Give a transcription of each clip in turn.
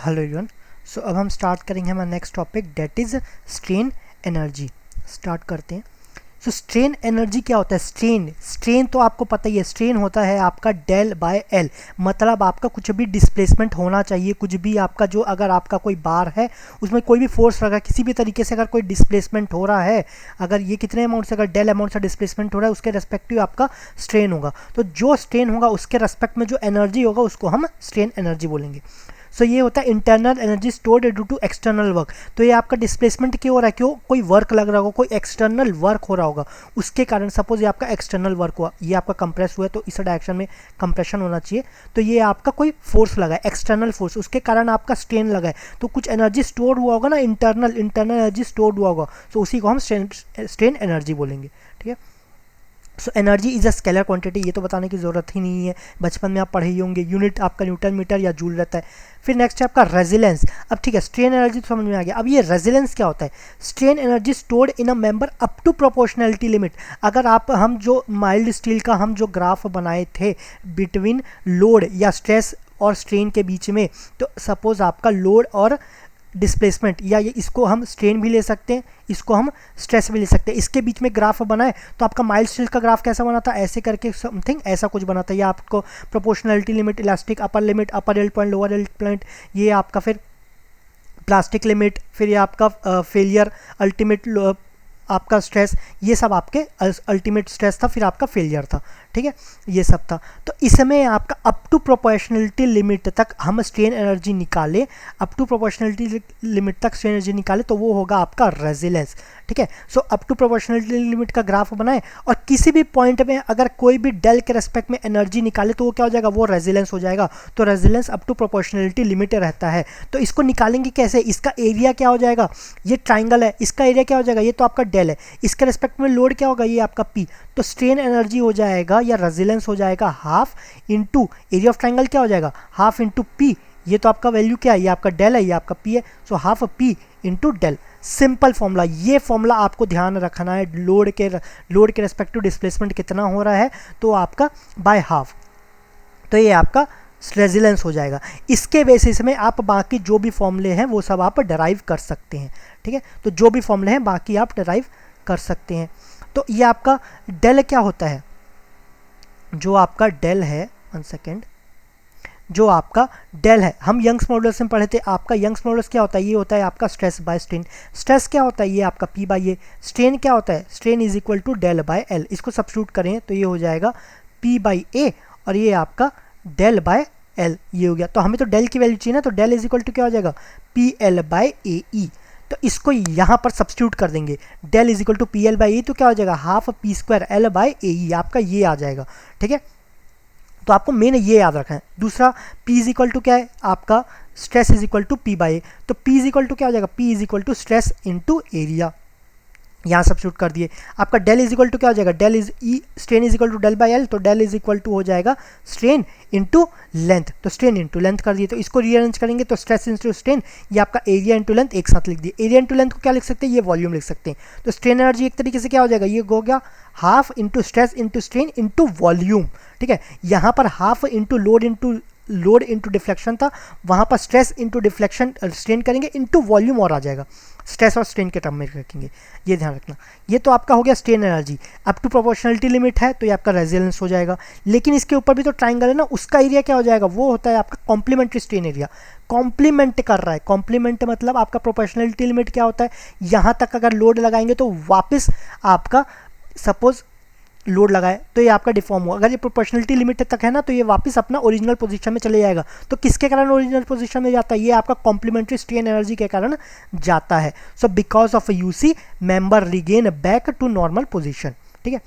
Hello everyone. सो अब हम start करेंगे हमारा next topic that is strain energy. Start करते हैं। सो स्ट्रेन एनर्जी क्या होता है? स्ट्रेन तो आपको पता ही है, स्ट्रेन होता है आपका डेल बाय एल। मतलब आपका कुछ भी डिस्प्लेसमेंट होना चाहिए, कुछ भी आपका जो अगर आपका कोई बार है उसमें कोई भी फोर्स लगा, किसी भी तरीके से अगर कोई डिस्प्लेसमेंट हो रहा है, अगर ये कितने अमाउंट से अगर डेल अमाउंट से डिस्प्लेसमेंट हो रहा है उसके रेस्पेक्टिव आपका स्ट्रेन होगा। तो जो स्ट्रेन होगा उसके रेस्पेक्ट में जो एनर्जी होगा उसको हम स्ट्रेन एनर्जी बोलेंगे। सो ये होता है internal energy stored due to external work. तो ये आपका डिस्प्लेसमेंट क्यों हो रहा है? क्यों? कोई वर्क लग रहा होगा, कोई एक्सटर्नल वर्क हो रहा होगा, उसके कारण। सपोज ये आपका एक्सटर्नल वर्क हुआ, ये आपका कंप्रेस हुआ है तो इस डायरेक्शन में कंप्रेशन होना चाहिए। तो ये आपका कोई फोर्स लगा है, एक्सटर्नल फोर्स, उसके कारण आपका स्ट्रेन लगा है। तो कुछ एनर्जी स्टोर हुआ होगा ना, इंटरनल एनर्जी स्टोर हुआ होगा, तो उसी को हम स्ट्रेन एनर्जी बोलेंगे। ठीक है। So energy is a scalar quantity, ये तो बताने की ज़रूरत ही नहीं है, बचपन में आप पढ़े ही होंगे। यूनिट आपका न्यूटन मीटर या जूल रहता है। फिर नेक्स्ट है आपका रेजिलेंस। अब ठीक है, स्ट्रेन एनर्जी तो समझ में आ गया। अब ये रेजिलेंस क्या होता है? Strain energy stored in a member up to proportionality limit. अगर हम जो माइल्ड स्टील का हम जो ग्राफ बनाए थे बिटवीन लोड या स्ट्रेस और स्ट्रेन के बीच में, तो सपोज आपका लोड और डिस्प्लेसमेंट, या ये इसको हम स्ट्रेन भी ले सकते हैं, इसको हम स्ट्रेस भी ले सकते हैं, इसके बीच में ग्राफ बनाए तो आपका माइल्ड स्टील का ग्राफ कैसा बना था? ऐसे करके समथिंग ऐसा कुछ बना था। या आपको proportionality limit, elastic upper limit, upper yield point, lower yield point, ये आपका फिर प्लास्टिक लिमिट, फिर ये आपका फेलियर, अल्टीमेट आपका स्ट्रेस, ये सब आपके अल्टीमेट स्ट्रेस था, फिर आपका फेलियर था। ठीक है, ये सब था। तो इसमें आपका अप टू प्रोपोर्शनलिटी लिमिट तक हम स्ट्रेन एनर्जी निकाले, अप टू प्रोपोर्शनलिटी लिमिट तक स्ट्रेन एनर्जी निकाले तो वो होगा आपका रेजिलेंस। ठीक है। So up to proportionality limit का ग्राफ बनाए और किसी भी पॉइंट में अगर कोई भी डेल के रेस्पेक्ट में एनर्जी निकाले तो वो क्या हो जाएगा? वो रेजिलेंस हो जाएगा। तो resilience up to proportionality limit रहता है। तो इसको निकालेंगे कैसे? इसका एरिया क्या हो जाएगा? ये ट्राइंगल है, इसका एरिया क्या हो जाएगा? ये तो आपका डेल है, इसके रेस्पेक्ट में लोड क्या होगा? ये आपका पी। तो स्ट्रेन एनर्जी हो जाएगा या रेजिलेंस हो जाएगा half into area of triangle क्या हो जाएगा? Half into P. ये तो आपका वैल्यू क्या है? ये आपका डेल है, ये आपका पी है। So half P into del. Simple formula, ये फॉर्मूला आपको ध्यान रखना है। लोड के रेस्पेक्टिव डिस्प्लेसमेंट कितना हो रहा है तो आपका बाय हाफ, तो ये आपका रेजिलेंस हो जाएगा। इसके बेसिस में आप बाकी जो भी फॉर्मूले हैं वो सब आप डराइव कर सकते हैं। ठीक है, तो जो भी फॉर्मूले हैं बाकी आप डराइव कर सकते हैं। तो ये आपका डेल क्या होता है? जो आपका डेल है, 1 सेकेंड, जो आपका डेल है, हम यंग्स मॉडुलस में पढ़े थे। आपका यंग्स मॉडुलस क्या होता है? ये होता है आपका स्ट्रेस बाय स्ट्रेन। स्ट्रेस क्या होता है? ये आपका पी बाई ए। स्ट्रेन क्या होता है? Strain is equal to del by L. इसको सब्स्टिट्यूट करें तो ये हो जाएगा पी बाई ए और ये आपका डेल बाय एल, ये हो गया। तो हमें तो डेल की वैल्यू चाहिए ना, तो डेल इज इक्वल टू क्या हो जाएगा? P L by A E. तो इसको यहाँ पर सब्स्टिट्यूट कर देंगे, del is equal to P L by E, तो क्या हो जाएगा? Half P square L by A E, आपका ये आ जाएगा। ठीक है, तो आपको मेन ये याद रखना है। दूसरा, P इज इक्वल टू क्या है? आपका stress is equal to P by A. तो P इज इक्वल टू क्या हो जाएगा? P is equal to stress into area, यहाँ सब्स्टिट्यूट कर दिए। आपका डेल इज इक्वल टू क्या हो जाएगा? Del is E, strain is equal to del by L, तो डेल इज इक्वल टू हो जाएगा स्ट्रेन इंटू लेंथ, तो स्ट्रेन इंटू लेंथ कर दिए। तो इसको रीअरेंज करेंगे तो स्ट्रेस इंटू स्ट्रेन, ये आपका एरिया इंटू लेंथ एक साथ लिख दिए। एरिया इंटू लेंथ को क्या लिख सकते हैं? ये वॉल्यूम लिख सकते हैं। तो स्ट्रेन एनर्जी एक तरीके से क्या हो जाएगा? ये हो गया half into stress into strain into volume. ठीक है, यहाँ पर half into load into deflection था, वहाँ पर स्ट्रेस इंटू डिफ्लेक्शन स्ट्रेन करेंगे इंटू वॉल्यूम और आ जाएगा, स्ट्रेस और स्ट्रेन के टर्म में रखेंगे, ये ध्यान रखना। ये तो आपका हो गया strain energy. Up to proportionality limit है तो ये आपका रेजिलेंस हो जाएगा। लेकिन इसके ऊपर भी तो ट्राइंगल है ना, उसका एरिया क्या हो जाएगा? वो होता है आपका कॉम्प्लीमेंट्री स्ट्रेन एरिया। कॉम्प्लीमेंट कर रहा है, कॉम्प्लीमेंट मतलब आपका प्रोपोर्शनलिटी लिमिट क्या होता है? यहाँ तक अगर लोड लगाएंगे तो वापस आपका सपोज लोड लगाए तो ये आपका डिफॉर्म हुआ। अगर ये प्रोपोर्शनलिटी लिमिट तक है ना तो ये वापस अपना ओरिजिनल पोजीशन में चले जाएगा। तो किसके कारण ओरिजिनल पोजीशन में जाता है? ये आपका कॉम्प्लीमेंट्री स्ट्रेन एनर्जी के कारण जाता है। So because of UC member regain back to normal position. ठीक है,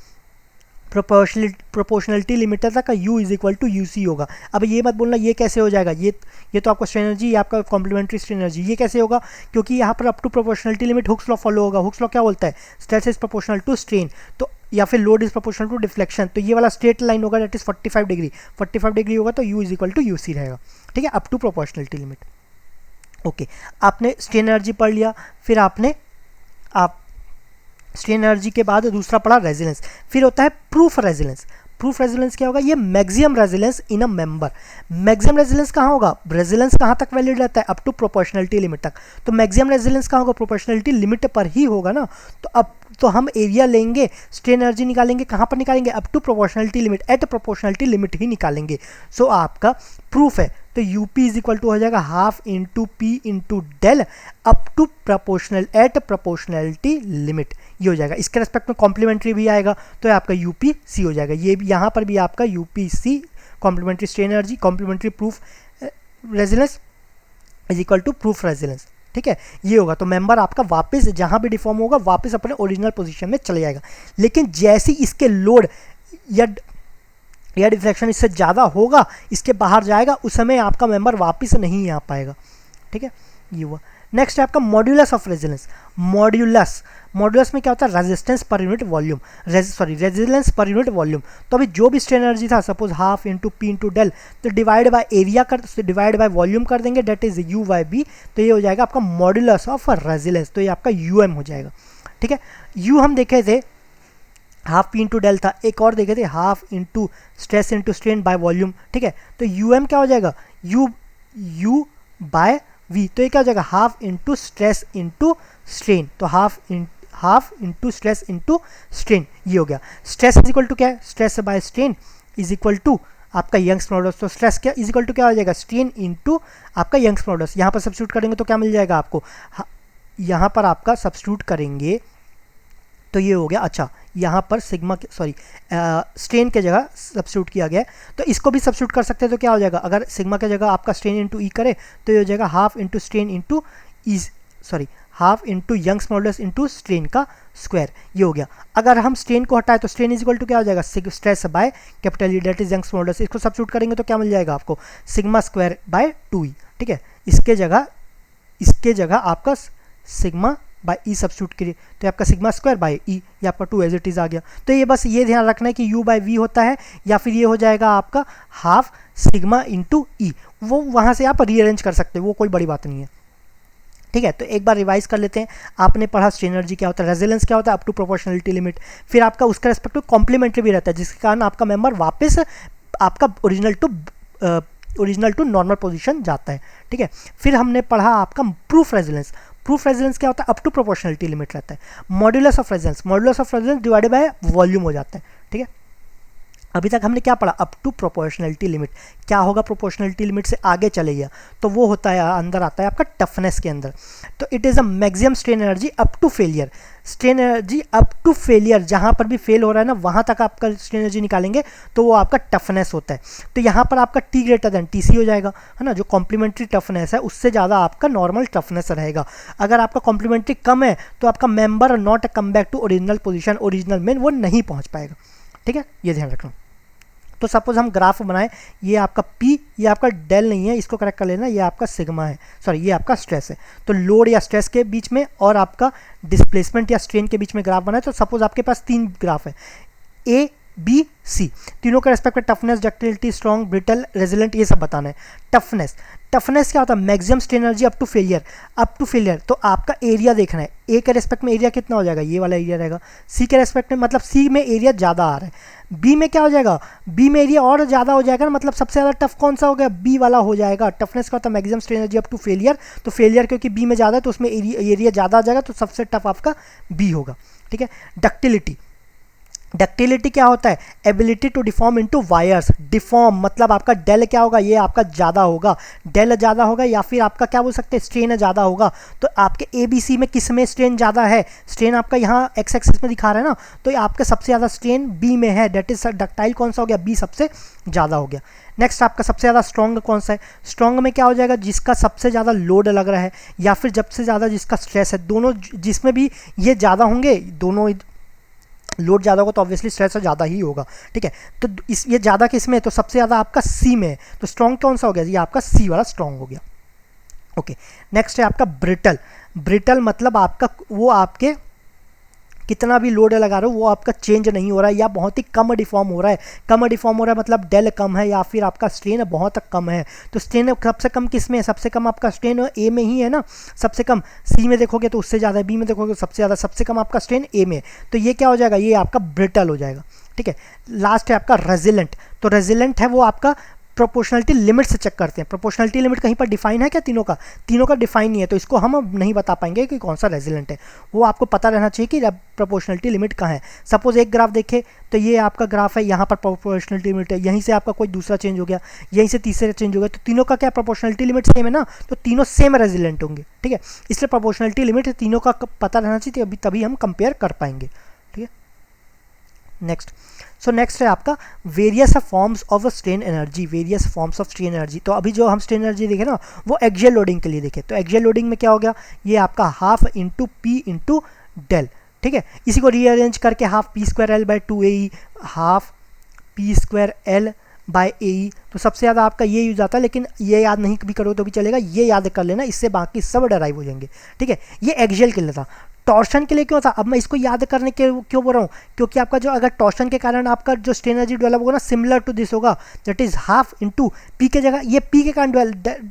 प्रोपोर्शनलिटी लिमिट तक का U is equal to UC होगा। अब ये मत बोलना ये कैसे हो जाएगा, ये तो आपका स्ट्रेन एनर्जी, ये आपका कॉम्प्लीमेंट्री स्ट्रेन एनर्जी, ये कैसे होगा? क्योंकि यहाँ पर up to proportionality limit Hooke's law follow होगा। हुक्स लॉ क्या बोलता है? Stress is proportional to strain, तो या फिर load is proportional to deflection. तो ये वाला स्ट्रेट लाइन होगा, दैट इज 45 डिग्री। 45 डिग्री होगा तो U is equal to UC रहेगा। ठीक है, up to proportionality limit. Okay, आपने स्ट्रेन एनर्जी पढ़ लिया। फिर आपने स्ट्रेन एनर्जी के बाद दूसरा पढ़ा रेजिलेंस। फिर होता है प्रूफ रेजिलेंस। प्रूफ रेजिलेंस क्या होगा, ये maximum resilience in a member. Maximum resilience कहाँ होगा, रेजिलेंस कहाँ तक वैलिड रहता है, अप टू प्रोपोर्शनलिटी लिमिट तक। तो मैक्सिमम रेजिलेंस कहाँ होगा, प्रोपोर्शनलिटी लिमिट पर ही होगा ना। तो अब तो हम एरिया लेंगे, स्ट्रेन एनर्जी निकालेंगे, कहाँ पर निकालेंगे, up to proportionality limit, at proportionality limit ही निकालेंगे। सो आपका प्रूफ है, तो यूपी इज इक्वल टू हो जाएगा half into P into del up to proportional at proportionality limit, ये हो जाएगा। इसके रेस्पेक्ट में कॉम्प्लीमेंट्री भी आएगा तो ये आपका यूपी सी हो जाएगा। ये भी यहाँ पर भी आपका UP C complementary strain energy complementary proof resilience is equal to proof resilience, ठीक है, ये होगा। तो मेंबर आपका वापस जहाँ भी डिफॉर्म होगा वापस अपने ओरिजिनल पोजीशन में चले जाएगा। लेकिन जैसे इसके लोड या डिफ्लेक्शन इससे ज़्यादा होगा, इसके बाहर जाएगा, उस समय आपका मेंबर वापस नहीं आ पाएगा, ठीक है, ये हुआ। नेक्स्ट है आपका मॉड्यूलस ऑफ रेजिलेंस। मॉड्यूलस में क्या होता है, resistance per unit volume, resilience per unit volume. तो अभी जो भी स्ट्रेन एनर्जी था, suppose half into P into del, तो divide by area divide by volume कर देंगे, that is U by B, तो ये हो जाएगा आपका मॉड्यूलस ऑफ रेजिलेंस, तो ये आपका यू एम हो जाएगा, ठीक है। यू हम देखे थे हाफ पी इंटू डेल था, एक और देखे थे half into stress into strain by volume, ठीक है। तो यू एम क्या हो जाएगा, यू बाय वी, तो ये क्या हो जाएगा, half into stress into strain, तो half into stress into strain, ये हो गया। स्ट्रेस इज इक्वल टू क्या है, stress by strain is equal to आपका यंग्स मॉडुलस, तो स्ट्रेस क्या इज इक्वल टू क्या हो जाएगा, स्ट्रेन इंटू आपका यंग्स मॉडुलस। यहाँ पर सब्स्टिट्यूट करेंगे तो क्या मिल जाएगा आपको, यहाँ पर आपका सब्स्टिट्यूट करेंगे तो ये हो गया, अच्छा यहाँ पर सिग्मा स्ट्रेन के जगह सब्स्टिट्यूट किया गया है, तो इसको भी सब्स्टिट्यूट कर सकते हैं। तो क्या हो जाएगा, अगर सिग्मा के जगह आपका स्ट्रेन इंटू ई करे तो ये हो जाएगा half into strain into half into Young's modulus into strain का स्क्वायर, ये हो गया। अगर हम स्ट्रेन को हटाए तो स्ट्रेन इज इक्वल टू क्या हो जाएगा, stress by capital E, that is Young's modulus. इसको सब्स्टिट्यूट करेंगे तो क्या मिल जाएगा आपको, सिग्मा स्क्वायर बाय 2e, ठीक है। इसके जगह आपका सिग्मा बाय ई सब्स्टिट्यूट करिए तो आपका सिग्मा स्क्वायर बाय ई, ये आपका 2 एज इट इज आ गया। तो ये बस ये ध्यान रखना है कि यू बाय वी होता है, या फिर ये हो जाएगा आपका हाफ सिग्मा इंटू ई, वो वहाँ से आप रीअरेंज कर सकते हो, वो कोई बड़ी बात नहीं है, ठीक है। तो एक बार रिवाइज कर लेते हैं। आपने पढ़ा स्ट्रेन एनर्जी क्या होता है, रेजिलेंस क्या होता है, अप टू प्रोपोर्शनलिटी लिमिट, फिर आपका उसका रेस्पेक्टिव कॉम्प्लीमेंट्री भी रहता है, जिसके कारण आपका मेंबर वापस आपका ओरिजिनल टू नॉर्मल पोजीशन जाता है, ठीक है। फिर हमने पढ़ा आपका प्रूफ रेजिलेंस। प्रूफ रेजिलेंस क्या होता है, अप टू प्रोपोर्शनलिटी लिमिट रहता है। Modulus of resilience divided by volume हो जाता है, ठीक है। अभी तक हमने क्या पढ़ा, अप टू प्रोपोर्शनलिटी लिमिट। क्या होगा प्रोपोर्शनलिटी लिमिट से आगे चले गया तो वो होता है, अंदर आता है आपका टफनेस के अंदर। तो it is a maximum strain energy up to failure, strain energy up to failure, जहाँ पर भी फेल हो रहा है ना वहाँ तक आपका स्ट्रेन एनर्जी निकालेंगे तो वो आपका टफनेस होता है। तो यहाँ पर आपका T greater than T C हो जाएगा, है ना, जो कॉम्प्लीमेंट्री टफनेस है उससे ज़्यादा आपका नॉर्मल टफनेस रहेगा। अगर आपका कॉम्प्लीमेंट्री कम है तो आपका member not come back to original position, original में वो नहीं पहुँच पाएगा, ठीक है, ये ध्यान रखना। तो सपोज हम ग्राफ बनाएं, ये आपका P, ये आपका डेल नहीं है, इसको करेक्ट कर लेना, ये आपका सिग्मा है, ये आपका स्ट्रेस है। तो लोड या स्ट्रेस के बीच में और आपका डिस्प्लेसमेंट या स्ट्रेन के बीच में ग्राफ बनाए, तो सपोज आपके पास 3 ग्राफ है, A B C, तीनों के रेस्पेक्ट में toughness, ductility, strong, brittle, resilient, ये सब बताना है। टफनेस क्या होता है, maximum strain energy up to failure, तो आपका एरिया देखना है। ए के रेस्पेक्ट में एरिया कितना हो जाएगा, ये वाला एरिया रहेगा। सी के रेस्पेक्ट में, मतलब सी में एरिया ज़्यादा आ रहा है। बी में क्या हो जाएगा, बी में एरिया और ज़्यादा हो जाएगा ना, मतलब सबसे ज़्यादा टफ कौन सा हो गया, बी वाला हो जाएगा। टफनेस का होता है maximum strain energy up to failure, तो फेलियर क्योंकि बी में ज़्यादा है तो उसमें एरिया ज़्यादा आ जाएगा, तो सबसे टफ आपका बी होगा, ठीक है। डक्टिलिटी क्या होता है, ability to deform into wires. Deform मतलब आपका डेल क्या होगा, ये आपका ज़्यादा होगा, डेल ज़्यादा होगा, या फिर आपका क्या बोल सकते हैं, स्ट्रेन ज़्यादा होगा। तो आपके ABC में किस में स्ट्रेन ज़्यादा है, स्ट्रेन आपका यहाँ एक्स एक्सिस में दिखा रहा है ना, तो आपका सबसे ज़्यादा स्ट्रेन बी में है, डेट इज डक्टाइल कौन सा हो गया, बी सबसे ज़्यादा हो गया। नेक्स्ट आपका सबसे ज़्यादा स्ट्रॉन्ग कौन सा है, स्ट्रॉन्ग में क्या हो जाएगा, जिसका सबसे ज़्यादा लोड लग रहा है या फिर सबसे ज़्यादा जिसका स्ट्रेस है, दोनों जिसमें भी ये ज़्यादा होंगे, दोनों लोड ज़्यादा होगा तो ऑब्वियसली स्ट्रेस ज़्यादा ही होगा, ठीक है। तो ये ज़्यादा किस में है, तो सबसे ज़्यादा आपका सी में है, तो स्ट्रॉन्ग कौन सा हो गया, ये आपका सी वाला स्ट्रॉन्ग हो गया, ओके। नेक्स्ट है आपका ब्रिटल मतलब आपका वो आपके कितना भी लोड लगा रहे हो वो आपका चेंज नहीं हो रहा है या बहुत ही कम डिफॉर्म हो रहा है, मतलब डेल कम है या फिर आपका स्ट्रेन बहुत कम है। तो स्ट्रेन सबसे कम किस में है, सबसे कम आपका स्ट्रेन ए में ही है ना, सबसे कम। सी में देखोगे तो उससे ज़्यादा है, बी में देखोगे तो सबसे ज़्यादा, सबसे कम आपका स्ट्रेन ए में, तो ये क्या हो जाएगा, ये आपका ब्रिटल हो जाएगा, ठीक है। लास्ट है आपका रेजिलेंट। तो रेजिलेंट है वो आपका प्रोपोर्शनलिटी लिमिट से चेक करते हैं। प्रोपोर्शनलिटी लिमिट कहीं पर डिफाइन है क्या? तीनों का डिफाइन नहीं है, तो इसको हम अब नहीं बता पाएंगे कि कौन सा रेजिलेंट है। वो आपको पता रहना चाहिए कि प्रोपोर्शनलिटी लिमिट कहाँ है। सपोज एक ग्राफ देखे तो ये आपका ग्राफ है, यहाँ पर प्रोपोर्शनलिटी लिमिट है, यहीं से आपका कोई दूसरा चेंज हो गया, यहीं से तीसरा चेंज हो गया, तो तीनों का क्या प्रोपोर्शनलिटी लिमिट सेम है ना, तो तीनों सेम रेजिलेंट होंगे, ठीक है। इसलिए प्रोपोर्शनलिटी लिमिट तीनों का पता रहना चाहिए, तभी हम कंपेयर कर पाएंगे, ठीक है। नेक्स्ट, सो नेक्स्ट है आपका various forms of strain energy. Various forms of strain energy, तो अभी जो हम स्ट्रेन एनर्जी देखे ना वो एक्सियल लोडिंग के लिए देखे। तो एक्सियल लोडिंग में क्या हो गया, ये आपका half into P into del, ठीक है। इसी को रीअरेंज करके half P square L by 2 AE, half P square L by AE, तो सबसे ज़्यादा आपका ये यूज आता है, लेकिन ये याद नहीं भी करो तो भी चलेगा, ये याद कर लेना, इससे बाकी सब डराइव हो जाएंगे, ठीक है। ये एक्सियल के लिए था। टॉर्शन के लिए क्यों था, अब मैं इसको याद करने के क्यों बोल रहा हूँ, क्योंकि आपका जो अगर टॉर्शन के कारण आपका जो स्ट्रेन एनर्जी डेवलप होगा ना, सिमिलर टू दिस होगा, that is half into P के जगह ये पी के कारण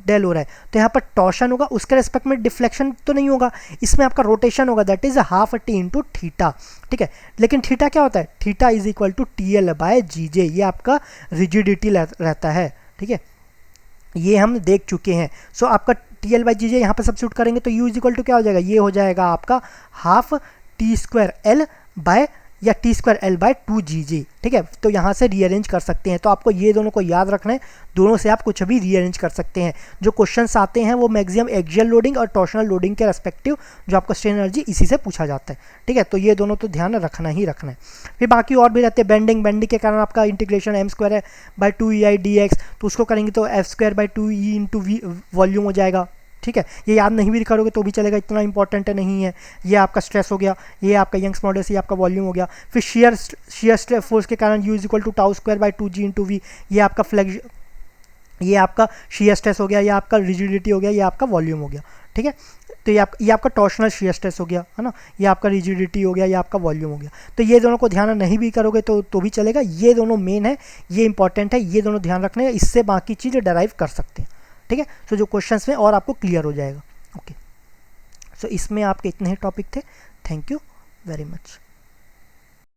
डेल हो रहा है, तो यहाँ पर टॉर्शन होगा, उसके रेस्पेक्ट में डिफ्लेक्शन तो नहीं होगा, इसमें आपका रोटेशन होगा, that is half T into theta, ठीक है। लेकिन थीटा क्या होता है, theta is equal to TL by GJ, ये आपका रिजिडिटी रहता है, ठीक है, ये हम देख चुके हैं। सो आपका TL बाई GJ यहाँ पर सब्स्टिट्यूट करेंगे तो U इज इक्वल टू क्या हो जाएगा, ये हो जाएगा आपका half T square L by या T square L by 2GJ, ठीक है। तो यहाँ से रीअरेंज कर सकते हैं, तो आपको ये दोनों को याद रखना है, दोनों से आप कुछ भी रीअरेंज कर सकते हैं। जो क्वेश्चंस आते हैं वो मैक्सिमम एक्सियल लोडिंग और टॉर्शनल लोडिंग के रेस्पेक्टिव जो आपका स्ट्रेन एनर्जी इसी से पूछा जाता है, ठीक है। तो ये दोनों तो ध्यान रखना ही रखना है। फिर बाकी और भी रहते हैं, बेंडिंग के कारण आपका इंटीग्रेशन m स्क्वायर है बाई 2EI dx, तो उसको करेंगे तो f square by 2E into V volume हो जाएगा, ठीक है। ये याद नहीं भी करोगे तो भी चलेगा, इतना इंपॉर्टेंट नहीं है। ये आपका स्ट्रेस हो गया, ये आपका यंग्स मॉडुलस, ये आपका वॉल्यूम हो गया। फिर शेयर फोर्स के कारण U is equal to tau square by 2G into V, ये आपका ये आपका शेयर स्ट्रेस हो गया, ये आपका रिजिडिटी हो गया, ये आपका वॉल्यूम हो गया, ठीक है। तो ये आपका टॉर्शनल शेयर स्ट्रेस हो गया, है ना, ये आपका रिजिडिटी हो गया, ये आपका वॉल्यूम हो गया। तो ये दोनों को ध्यान नहीं भी करोगे तो भी चलेगा, ये दोनों मेन है, ये इंपॉर्टेंट है, ये दोनों ध्यान रखने, इससे बाकी चीज़ डराइव कर सकते हैं, ठीक है। सो जो क्वेश्चंस में और आपको क्लियर हो जाएगा, ओके। सो इसमें आपके इतने ही टॉपिक थे। Thank you very much.